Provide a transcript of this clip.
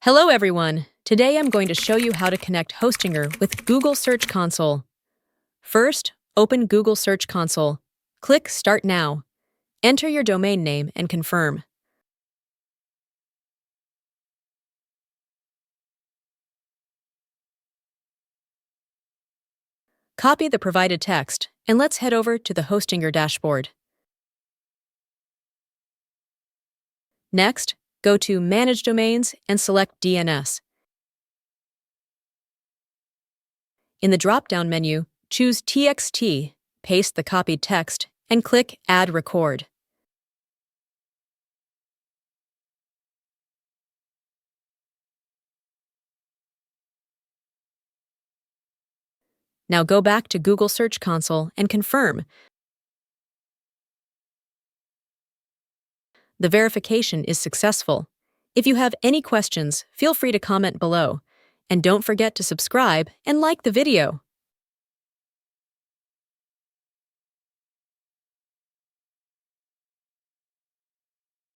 Hello everyone! Today I'm going to show you how to connect Hostinger with Google Search Console. First, open Google Search Console. Click Start Now. Enter your domain name and confirm. Copy the provided text, and let's head over to the Hostinger dashboard. Next, go to Manage Domains and select DNS. In the drop-down menu, choose TXT, paste the copied text, and click Add Record. Now go back to Google Search Console and confirm. The verification is successful. If you have any questions, feel free to comment below. And don't forget to subscribe and like the video.